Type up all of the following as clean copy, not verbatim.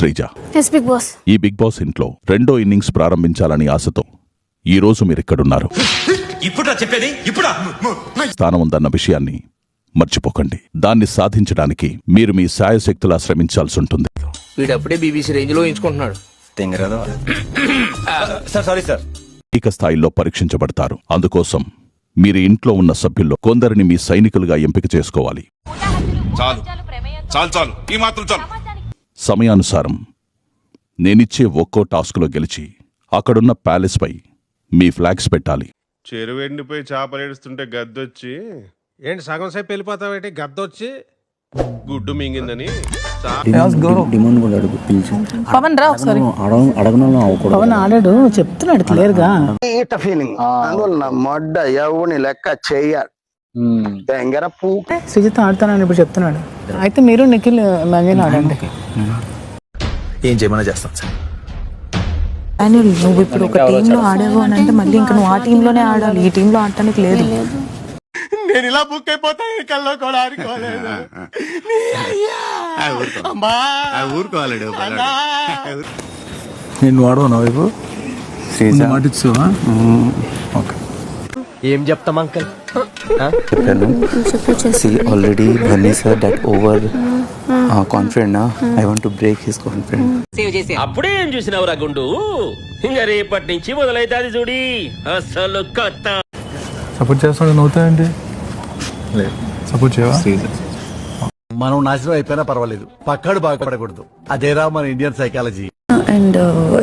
Sreeja, big boss ఈ big boss ఇంట్లో రెండో ఇన్నింగ్స్ ప్రారంభించాలని ఆశతో ఈ రోజు మీరిక్కడున్నారు. స్థానం ఉందన్న విషయాన్ని మర్చిపోకండి. దాన్ని సాధించడానికి మీరు మీ శాయశక్తులా శ్రమించాల్సి ఉంటుంది. వీడప్పుడే బీబీసీ రేంజ్ లో ఎంచుకుంటున్నాడు. ఏక స్థాయిలో పరీక్షించబడతారు. అందుకోసం మీరు ఇంట్లో ఉన్న సభ్యుల్లో కొందరిని మీ సైనికులుగా ఎంపిక చేసుకోవాలి. సమయానుసారం నేనిచ్చే ఒక్కో టాస్క్లో గెలిచి అక్కడున్న ప్యాలెస్ పై మీ ఫ్లాగ్స్ పెట్టాలి. చెరువెండిపోయి చేపలేడుస్తుంటే గద్దొచ్చి ఏంటి సగం సేపు వెళ్ళిపోతావేంటి గద్దొచ్చి గుడ్డు మింగిందని పవన్ రా ఒకసారి పవన్ ఆడాడు చెప్తున్నాడు క్లియర్ గా. ఫీలింగ్ అందువల్ల మొడ్డ ఎవని లెక్క చెయ్యాలి. సుజిత్ ఆడతానని ఇప్పుడు చెప్తున్నాడు. అయితే మీరు నిఖిల్ ఇమాజిన్ ఆడండి. ఏం చేయమన్నా చేస్తాం సార్. నువ్వు ఇప్పుడు ఒక టీమ్ లో ఆడావు అని అంటే మళ్ళీ ఇంకా నువ్వు ఆ టీమ్ లోనే ఆడాలి. ఈ టీమ్ లో ఆడటానికి లేదు. నేను ఇలా బుక్ అయిపోతా కల్లో కూడా ఆడుకోలేదు. నేను వాడవు నా వైపు మాటిచ్చావా? ఓకే, ఏం చెప్తాం uncle? Already Bunny sir that overconfident నా I want to break his confident. అప్పుడే ఏం చూసినావురా గుండు? ఇంకా రేపటి నుంచి మొదలైతే అది చూడి అసలు కొత్త. సపోర్ట్ చేస్తాడు. నవ్వుతాయండి. లేదు, సపోర్ట్ చేయవా? మనం నాశనం అయిపోయినా పర్వాలేదు, పక్కాడు బాగుపడకూడదు. అదేరా మన ఇండియన్ సైకాలజీ. అండ్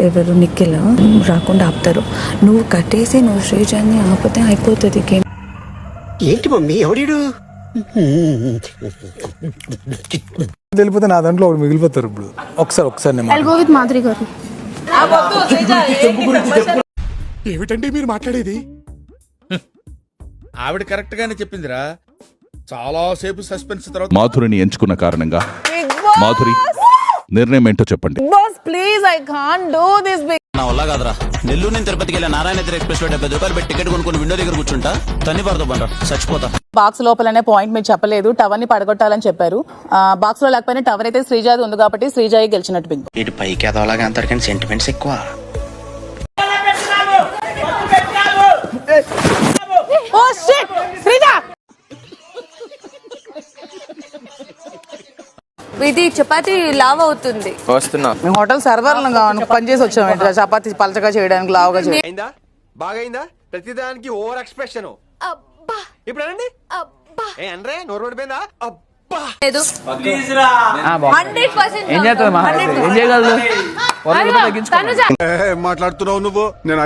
ఎవరు నిఖిల్ రాకుండా ఆపుతారు. నువ్వు కట్టేసి నువ్వు శ్రీజాన్ని ఆపితే అయిపోతుంది గేమ్. ఏంటి మమ్మీ ఎవడు వెళ్ళిపోతే నా దాంట్లో ఒకటి మిగిలిపోతారు. ఇప్పుడు ఒకసారి మాధురి గారు ఏమిటండి మీరు మాట్లాడేది? ఆవిడ కరెక్ట్ గానే చెప్పిందిరా. చాలా సేపు సస్పెన్స్ తర్వాత మాధురిని ఎంచుకున్న కారణంగా మాధురి నిర్ణయం ఏంటో చెప్పండి. Please I can't do this. నా వల్ల కాదురా. నెల్లూరు నుంచి తిరుపతికి వెళ్ళి నారాయణ ఎక్స్ప్రెస్ లో 70 రూపాయలు పెట్టి టికెట్ కొనుక్కొని విండో దగ్గర కూర్చుంటా. తన్ని పడదు బండ్రా, చచ్చిపోతా. బాక్స్ లోపలనే పాయింట్ మీరు చెప్పలేదు. టవర్ ని పడగొట్టాలని చెప్పారు. బాక్స్ లో లేకపోయినా టవర్ అయితే శ్రీజాది ఉంది కాబట్టి శ్రీజాయి గెలిచినట్టు. బిగ్ ఇటు పైకి ఎదవలాగా అంటారు కానీ సెంటిమెంట్స్ ఎక్కువ. ఇది చపాతి లావ్ అవుతుంది. వస్తున్నా. మేము హోటల్ సర్వర్ పనిచేసి వచ్చాము. చపాతి పలచగా చేయడానికి, లావుగా చేయడానికి. బాగైందా? ప్రతిదానికి ఓవర్ ఎక్స్ప్రెషన్. ఇప్పుడు అనండి. అంటే నోరు పడిపోయిందా? లేదు 100% ఏం చేస్తావు? మాట్లాడుతున్నావు నువ్వు? నేను